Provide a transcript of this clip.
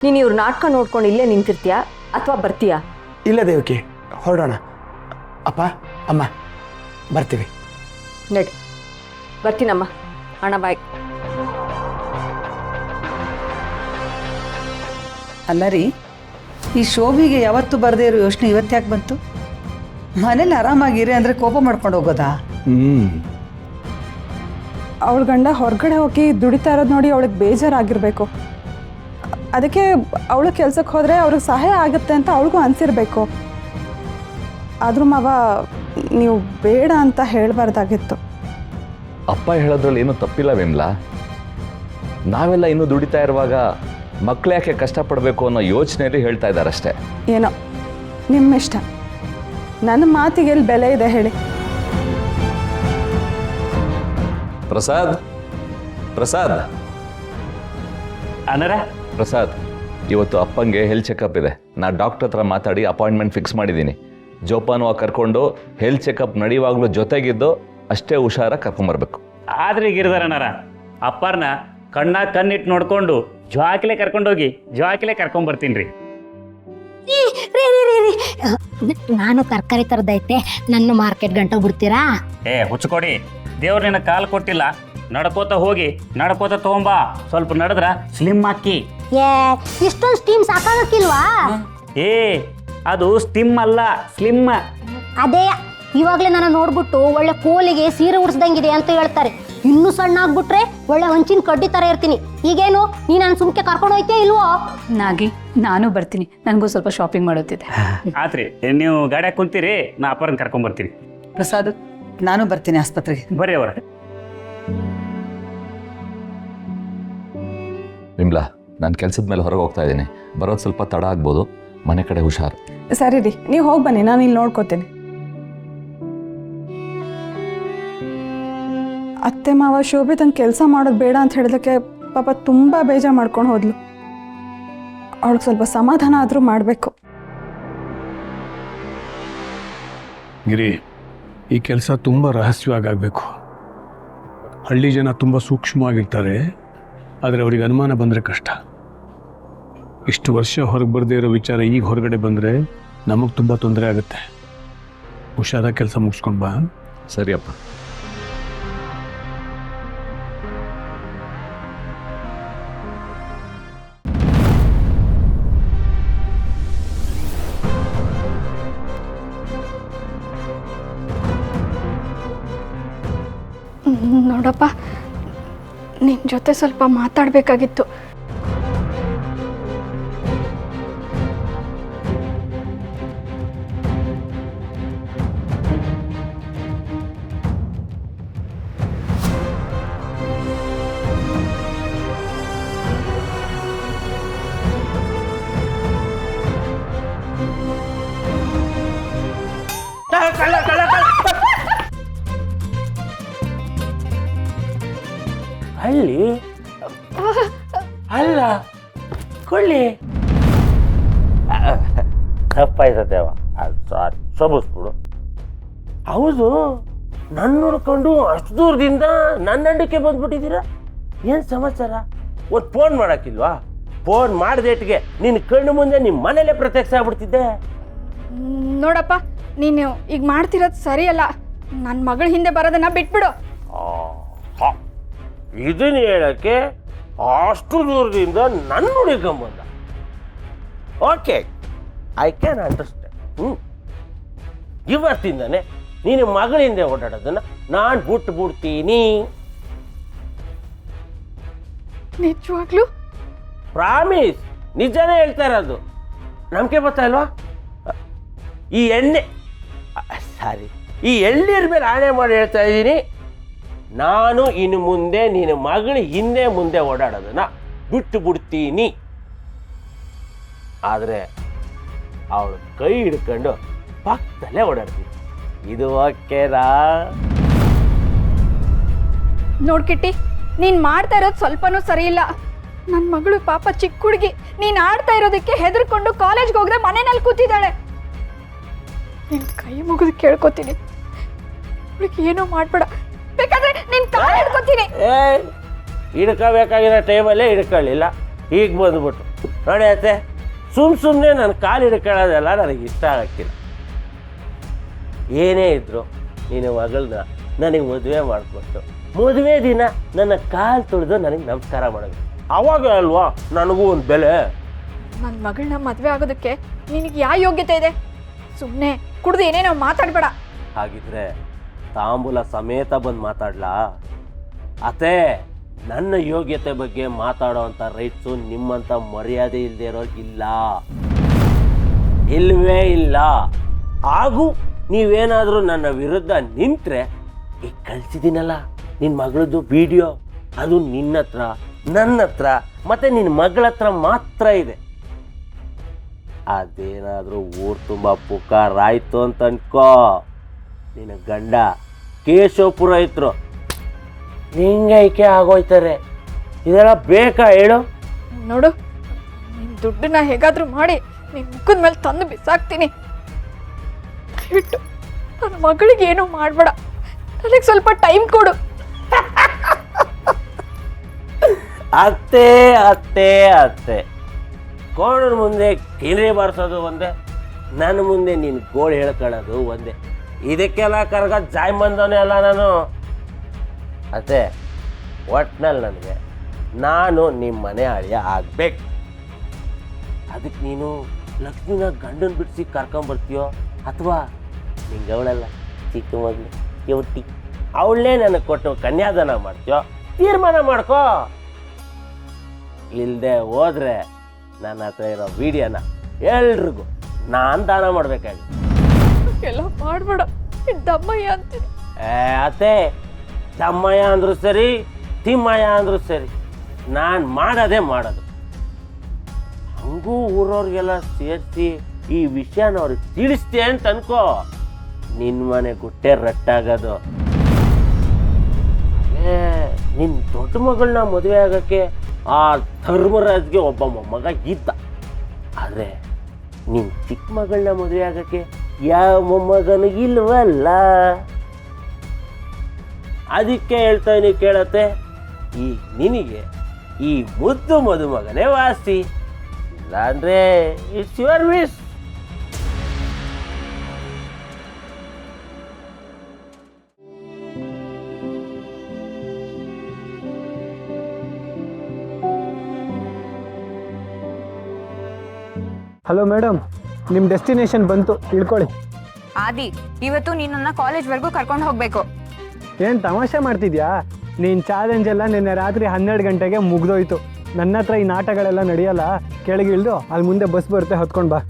ನೀನು ಇವ್ರ ನಾಟಕ ನೋಡ್ಕೊಂಡು ಇಲ್ಲೇ ನಿಂತಿರ್ತೀಯಾ ಅಥವಾ ಬರ್ತೀಯಾ? ಇಲ್ಲ ದೇವಕಿ, ಹೊರಡೋಣ. ಅಪ್ಪ ಅಮ್ಮ ಬರ್ತೀವಿ. ನಡಿ. ಬರ್ತೀನಮ್ಮ. ಅಣ್ಣ ಬಾಯ್. ಅಲ್ಲ ರೀ, ಈ ಶೋಭಿಗೆ ಯಾವತ್ತೂ ಬರದೇ ಇರೋ ಯೋಚನೆ ಇವತ್ತು ಯಾಕೆ ಬಂತು? ಮನೇಲಿ ಆರಾಮಾಗಿರಿ ಅಂದರೆ ಕೋಪ ಮಾಡ್ಕೊಂಡು ಹೋಗೋದಾ? ಅವಳ ಗಂಡ ಹೊರಗಡೆ ಹೋಗಿ ದುಡಿತಾ ಇರೋದು ನೋಡಿ ಅವಳಿಗೆ ಬೇಜಾರಾಗಿರಬೇಕು. ಅದಕ್ಕೆ ಅವಳು ಕೆಲ್ಸಕ್ಕೆ ಹೋದರೆ ಅವ್ರಿಗೆ ಸಹಾಯ ಆಗುತ್ತೆ ಅಂತ ಅವಳಿಗೂ ಅನಿಸಿರ್ಬೇಕು. ಆದರೂ ಮಾವ, ನೀವು ಬೇಡ ಅಂತ ಹೇಳಬಾರ್ದಾಗಿತ್ತು. ಅಪ್ಪ ಹೇಳೋದ್ರಲ್ಲಿ ಏನೂ ತಪ್ಪಿಲ್ಲ ವಿಮ್ಲಾ. ನಾವೆಲ್ಲ ಇನ್ನೂ ದುಡಿತಾ ಇರುವಾಗ ಮಕ್ಕಳು ಯಾಕೆ ಕಷ್ಟಪಡಬೇಕು ಅನ್ನೋ ಯೋಚನೆಯಲ್ಲಿ ಹೇಳ್ತಾ ಇದ್ದಾರಷ್ಟೇ. ಏನೋ ನಿಮ್ಮ ಇಷ್ಟ. ನನ್ನ ಮಾತಿಗೆ ಎಲ್ಲಿ ಬೆಲೆ ಇದೆ ಹೇಳಿ? ಪ್ರಸಾದ್, ಪ್ರಸಾದ್ ಅನರ ಪ್ರಸಾದ್, ಇವತ್ತು ಅಪ್ಪಂಗೆ ಹೆಲ್ತ್ ಚೆಕಪ್ ಇದೆ. ನಾನು ಡಾಕ್ಟರ್ ಹತ್ರ ಮಾತಾಡಿ ಅಪಾಯಿಂಟ್ಮೆಂಟ್ ಫಿಕ್ಸ್ ಮಾಡಿದ್ದೀನಿ. ಜೋಪಾನವಾಗಿ ಕರ್ಕೊಂಡು ಹೆಲ್ತ್ ಚೆಕಪ್ ನಡೆಯುವಾಗಲೂ ಜೊತೆಗಿದ್ದು ಅಷ್ಟೇ ಹುಷಾರಾಗಿ ಕರ್ಕೊಂಬರ್ಬೇಕು. ಆದ್ರೆ ಗಿರಿಧರನರ ಅಪ್ಪಾರನ್ನ ಕಣ್ಣಾಗ ಕಣ್ಣಿಟ್ಟು ನೋಡ್ಕೊಂಡು ಜ್ವಾಕಿಲೆ ಕರ್ಕೊಂಡೋಗಿ ಜ್ವಾಕಿಲೆ ಕರ್ಕೊಂಬರ್ತೀನಿ ರೀ. ನಾನು ತರಕಾರಿ ತರದೈತೆ, ನನ್ನ ಮಾರ್ಕೆಟ್ ಗಂಟೆ ಬಿಡ್ತೀರಾ? ಹುಚ್ಕೊಡಿ, ದೇವ್ರ ನಿನ್ನ ಕಾಲು ಕೊಟ್ಟಿಲ್ಲ, ನಡ್ಕೋತ ಹೋಗಿ ನಡ್ಕೋತ ತಗೊಂಬಾ. ಸ್ವಲ್ಪ ನಡೆದ್ರ ಸ್ಲಿಮ್ ಹಾಕಿ. ಇಷ್ಟೊಂದು ಸ್ಟೀಮ್ ಸಾಕಾಗಕ್ಕಿಲ್ವಾ? ಅದು ಸ್ಟಿಮ್ ಅಲ್ಲ, ಸ್ಲಿಮ್. ಅದೇ ಇವಾಗ್ಲೇ ನನ್ನ ನೋಡ್ಬಿಟ್ಟು ಒಳ್ಳೆ ಕೋಲಿಗೆ ಸೀರೆ ಉಡ್ಸ್ದಂಗಿದೆ ಅಂತ ಹೇಳ್ತಾರೆ. ಇನ್ನೂ ಸಣ್ಣ ಆಗ್ಬಿಟ್ರೆ ಒಳ್ಳೆ ಹಂಚಿನ ಕಡ್ಡಿ ತರ ಇರ್ತೀನಿ. ಈಗೇನು ನೀ ನನ್ನ ಸುಮ್ಕೆ ಕರ್ಕೊಂಡು ಹೋಯ್ತೀಯ ಇಲ್ವೋ? ನಾಗಿ, ನಾನು ಬರ್ತೀನಿ. ನನಗೂ ಸ್ವಲ್ಪ ಶಾಪಿಂಗ್ ಮಾಡೋದಿದೆ. ಆತ್ರಿ, ನೀವು ಗಾಡಿಯಾಗ ಕುಂತೀರಿ, ನಾ ಅಪ್ಪರನ್ನ ಕರ್ಕೊಂಬರ್ತೀನಿ. ಪ್ರಸಾದ್, ನಾನು ಬರ್ತೀನಿ ಆಸ್ಪತ್ರೆಗೆ. ಬರ್ರಿ ಅವರ. ವಿಮ್ಲಾ, ನಾನು ಕೆಲಸದ ಮೇಲೆ ಹೊರಗೆ ಹೋಗ್ತಾ ಇದ್ದೀನಿ. ಬರೋದು ಸ್ವಲ್ಪ ತಡ ಆಗ್ಬೋದು. ಮನೆ ಕಡೆ ಹುಷಾರು. ಸರಿ ರೀ, ನೀವು ಹೋಗಿ ಬನ್ನಿ, ನಾನು ಇಲ್ಲಿ ನೋಡ್ಕೋತೀನಿ. ಅತ್ತೆ ಮಾವ ಶೋಭೆ ತಂಗೆ ಕೆಲಸ ಮಾಡೋದು ಬೇಡ ಅಂತ ಹೇಳಿದಕ್ಕೆ ಪಾಪ ತುಂಬ ಬೇಜಾರು ಮಾಡ್ಕೊಂಡು ಹೋದ್ಲು. ಅವಳಿಗೆ ಸ್ವಲ್ಪ ಸಮಾಧಾನ ಆದರೂ ಮಾಡಬೇಕು. ಗಿರಿ, ಈ ಕೆಲಸ ತುಂಬ ರಹಸ್ಯವಾಗಿ ಆಗಬೇಕು. ಹಳ್ಳಿ ಜನ ತುಂಬ ಸೂಕ್ಷ್ಮವಾಗಿರ್ತಾರೆ, ಆದರೆ ಅವ್ರಿಗೆ ಅನುಮಾನ ಬಂದರೆ ಕಷ್ಟ. ಇಷ್ಟು ವರ್ಷ ಹೊರಗೆ ಬರದೇ ಇರೋ ವಿಚಾರ ಈಗ ಹೊರಗಡೆ ಬಂದರೆ ನಮಗೆ ತುಂಬ ತೊಂದರೆ ಆಗುತ್ತೆ. ಹುಷಾರಾಗಿ ಕೆಲಸ ಮುಗಿಸ್ಕೊಂಡು ಬಾ. ಸರಿ ಅಪ್ಪ. ನೋಡಪ್ಪ, ನಿನ್ನ ಜೊತೆ ಸ್ವಲ್ಪ ಮಾತಾಡಬೇಕಾಗಿತ್ತು. ಅಲ್ಲಿ ಅಲ್ಲ ಕೊಳ್ಳಿ ತಪ್ಪಾಯ್ತದೇವ, ಸಾರಿ, ಸೊಬಸ್ಬಿಡು. ಹೌದು, ನನ್ನ ನೋಡ್ಕೊಂಡು ಅಷ್ಟು ದೂರದಿಂದ ನನ್ನ ಅಂಡಕ್ಕೆ ಬಂದ್ಬಿಟ್ಟಿದ್ದೀರಾ? ಏನು ಸಮಾಚಾರ? ಒಂದು ಫೋನ್ ಮಾಡೋಕ್ಕಿಲ್ವಾ? ಫೋನ್ ಮಾಡಿದೇಟಿಗೆ ನಿನ್ನ ಕಣ್ಣು ಮುಂದೆ ನಿಮ್ಮ ಮನೇಲೆ ಪ್ರತ್ಯಕ್ಷ ಆಗ್ಬಿಡ್ತಿದ್ದೆ. ನೋಡಪ್ಪ, ನೀನು ಈಗ ಮಾಡ್ತಿರೋದು ಸರಿಯಲ್ಲ. ನನ್ನ ಮಗಳ ಹಿಂದೆ ಬರೋದನ್ನ ಬಿಟ್ಬಿಡು. ಇದನ್ನ ಹೇಳಕ್ಕೆ ಅಷ್ಟು ದೂರದಿಂದ ನನ್ನ ಹುಡುಗಂಬಂದ. Okay, I can understand. ಇವತ್ತಿಂದಾನೆ ನೀನು ಮಗಳಿಂದ ಓಡಾಡೋದನ್ನ ನಾನು ಬಿಡ್ತೀನಿ. ನಿಜವಾಗ್ಲೂ? ಪ್ರಾಮಿಸ್, ನಿಜನೇ ಹೇಳ್ತಾ ಇರೋದು. ನಂಬಿಕೆ ಬರ್ತಾ ಇಲ್ವಾ? ಈ ಎಳ್ನೀರ್ ಮೇಲೆ ಆಣೆ ಮಾಡಿ ಹೇಳ್ತಾ ಇದ್ದೀನಿ, ನಾನು ಇನ್ನು ಮುಂದೆ ನಿನ್ನ ಮಗಳು ಹಿಂದೆ ಮುಂದೆ ಓಡಾಡೋದನ್ನ ಬಿಡ್ತೀನಿ. ಆದರೆ ಅವಳು ಕೈ ಹಿಡ್ಕೊಂಡು ಪಕ್ಕದಲ್ಲೇ ಓಡಾಡ್ತೀನಿ. ಇದು ಓಕೆನಾ? ನೋಡ್ಕಿಟ್ಟಿ, ನೀನು ಮಾಡ್ತಾ ಇರೋದು ಸ್ವಲ್ಪನೂ ಸರಿ ಇಲ್ಲ. ನನ್ನ ಮಗಳು ಪಾಪ ಚಿಕ್ಕ ಹುಡುಗಿ, ನೀನು ಆಡ್ತಾ ಇರೋದಕ್ಕೆ ಹೆದರ್ಕೊಂಡು ಕಾಲೇಜ್ಗೆ ಹೋಗದೆ ಮನೆಯಲ್ಲಿ ಕೂತಿದ್ದಾಳೆ. ನಿನ್ನ ಕೈ ಮುಗಿದು ಕೇಳ್ಕೊತೀನಿ, ಅವಳಿಗೆ ಏನೋ ಮಾಡ್ಬೇಡ. ಬೇಕಾದ್ರೆ ನಿನ್ನ ಕಾಲು ಹಿಡ್ಕೊತೀನಿ. ಹಿಡ್ಕೋಬೇಕಾಗಿರೋ ಟೈಮಲ್ಲೇ ಹಿಡ್ಕೊಳ್ಳಿಲ್ಲ, ಈಗ ಬಂದ್ಬಿಟ್ಟು ನೋಡಿ ಅತ್ತೆ, ಸುಮ್ಮನೆ ನನ್ನ ಕಾಲು ಹಿಡ್ಕೊಳ್ಳೋದೆಲ್ಲ ನನಗೆ ಇಷ್ಟ ಆಗಕ್ಕಿಲ್ಲ. ಏನೇ ಇದ್ರು ನೀನು ಮಗಳನ್ನ ನನಗೆ ಮದುವೆ ಮಾಡಿಕೊಟ್ಟು ಮದುವೆ ದಿನ ನನ್ನ ಕಾಲು ತುಳಿದು ನನಗೆ ನಮಸ್ಕಾರ ಮಾಡೋದು. ಅವಾಗ ಅಲ್ವಾ ನನಗೂ ಒಂದು ಬೆಲೆ. ನನ್ನ ಮಗಳನ್ನ ಮದುವೆ ಆಗೋದಕ್ಕೆ ನಿನಗೆ ಯಾವ ಯೋಗ್ಯತೆ ಇದೆ? ಸುಮ್ಮನೆ ಕುಡ್ದು ಏನೇನೋ ಮಾತಾಡಬೇಡ. ಹಾಗಿದ್ರೆ ತಾಂಬೂಲ ಸಮೇತ ಬಂದು ಮಾತಾಡ್ಲಾ? ಅತ್ತೆ, ನನ್ನ ಯೋಗ್ಯತೆ ಬಗ್ಗೆ ಮಾತಾಡೋ ಅಂಥ ರೈಟ್ಸು ನಿಮ್ಮಂಥ ಮರ್ಯಾದೆ ಇಲ್ಲದೆ ಇರೋಗಿಲ್ಲ, ಇಲ್ಲವೇ ಇಲ್ಲ. ಹಾಗೂ ನೀವೇನಾದರೂ ನನ್ನ ವಿರುದ್ಧ ನಿಂತರೆ ಈಗ ಕಳಿಸಿದ್ದೀನಲ್ಲ ನಿನ್ನ ಮಗಳದ್ದು ವಿಡಿಯೋ, ಅದು ನಿನ್ನ ಹತ್ರ, ನನ್ನ ಹತ್ರ ಮತ್ತು ನಿನ್ನ ಮಗಳ ಹತ್ರ ಮಾತ್ರ ಇದೆ. ಅದೇನಾದರೂ ಊರು ತುಂಬ ಪುಕಾರಾಯ್ತು ಅಂತ ಅನ್ಕೋ, ನಿನ್ನ ಗಂಡ ಕೇಶವಪುರ ಇದ್ರು ಲಿಂಗೈಕೆ ಆಗೋಯ್ತಾರೆ. ಇದೆಲ್ಲ ಬೇಕಾ ಹೇಳು? ನೋಡು, ನಿನ್ನ ದುಡ್ಡನ್ನ ಹೇಗಾದರೂ ಮಾಡಿ ನಿನ್ನ ಮುಖದ ಮೇಲೆ ತಂದು ಬಿಸಾಕ್ತೀನಿ. ದಯವಿಟ್ಟು ನನ್ನ ಮಗಳಿಗೆ ಏನೂ ಮಾಡಬೇಡ, ನನಗೆ ಸ್ವಲ್ಪ ಟೈಮ್ ಕೊಡು. ಅತ್ತೆ ಅತ್ತೆ ಅತ್ತೆ, ಕೋಣನ ಮುಂದೆ ಕಿರಿ ಬಾರಿಸೋದು ಒಂದೇ, ನನ್ನ ಮುಂದೆ ನೀನು ಗೋಳು ಹೇಳ್ಕೊಳ್ಳೋದು ಒಂದೇ. ಇದಕ್ಕೆಲ್ಲ ಕರ್ಗ ಜಾಯ್ ಬಂದವನೇ ಅಲ್ಲ ನಾನು. ಅತ್ತೆ, ಒಟ್ನಲ್ಲಿ ನನಗೆ ನಾನು ನಿಮ್ಮ ಮನೆ ಅಳಿಯ ಆಗ್ಬೇಕು. ಅದಕ್ಕೆ ನೀನು ಲಕ್ಷ್ಮಿನ ಗಂಡನ ಬಿಡಿಸಿ ಕರ್ಕೊಂಬರ್ತೀಯೋ ಅಥವಾ ನಿಂಗೆ ಅವಳಲ್ಲ ಚಿಕ್ಕ ಮಗಳು ಕೆವಟ್ಟಿ ಅವಳನ್ನೇ ನನಗೆ ಕೊಟ್ಟು ಕನ್ಯಾದಾನ ಮಾಡ್ತೀಯೋ ತೀರ್ಮಾನ ಮಾಡ್ಕೋ. ಇಲ್ಲದೆ ಹೋದ್ರೆ ನನ್ನ ಹತ್ರ ಇರೋ ವಿಡಿಯೋನ ಎಲ್ರಿಗೂ ನಾನು ದಾನ ಮಾಡಬೇಕಾಗುತ್ತೆ. ಎಲ್ಲ ಮಾಡಬೇಡ, ದಮ್ಮಯ್ಯ ಅಂತೀನಿ. ಅತ್ತೆ, ದಮ್ಮಯ್ಯ ಅಂದರೂ ಸರಿ, ತಿಮ್ಮಯ್ಯ ಅಂದರೂ ಸರಿ, ನಾನು ಮಾಡೋದೇ ಮಾಡೋದು. ಹಂಗೂ ಊರವ್ರಿಗೆಲ್ಲ ಸೇರಿಸಿ ಈ ವಿಷಯನ ಅವ್ರಿಗೆ ತಿಳಿಸ್ತೆ ಅಂತ ಅನ್ಕೋ, ನಿನ್ನ ಮನೆ ಗುಟ್ಟೆ ರಟ್ಟಾಗೋದು. ನಿನ್ನ ದೊಡ್ಡ ಮಗಳನ್ನ ಮದುವೆ ಆಗೋಕ್ಕೆ ಆ ಧರ್ಮರಾಜ್ಗೆ ಒಬ್ಬ ಮೊಮ್ಮಗ ಇದ್ದ. ಆದರೆ ನಿನ್ನ ಚಿಕ್ಕ ಮಗಳನ್ನ ಮದುವೆ ಆಗೋಕ್ಕೆ ಯಾವ ಮೊಮ್ಮಗನೂ ಇಲ್ವಲ್ಲ. ಅದಕ್ಕೆ ಹೇಳ್ತಾ ನೀವು ಕೇಳತ್ತೆ, ಈ ನಿನಗೆ ಈ ಮುದ್ದು ಮದುಮಗನೇ ವಾಸಿ, ಇಲ್ಲಾಂದ್ರೆ it's your wish. Hello madam, ನಿಮ್ಮ ಡೆಸ್ಟಿನೇಷನ್ ಬಂತು, ಇಳ್ಕೊಳ್ಳಿ. ಆದಿ, ಇವತ್ತು ನೀನನ್ನ ಕಾಲೇಜ್ವರೆಗೂ ಕರ್ಕೊಂಡು ಹೋಗ್ಬೇಕು. ಏನು ತಮಾಷೆ ಮಾಡ್ತಿದ್ಯಾ? ನೀನು ಚಾಲೆಂಜ್ ಎಲ್ಲ ನಿನ್ನೆ ರಾತ್ರಿ 12 ಗಂಟೆಗೆ ಮುಗ್ದೋಯ್ತು. ನನ್ನ ಹತ್ರ ಈ ನಾಟಗಳೆಲ್ಲ ನಡೆಯಲ್ಲ. ಕೆಳಗೆ ಇಳಿದು ಅಲ್ಲಿ ಮುಂದೆ ಬಸ್ ಬರುತ್ತೆ, ಹೊತ್ಕೊಂಡು ಬಾ.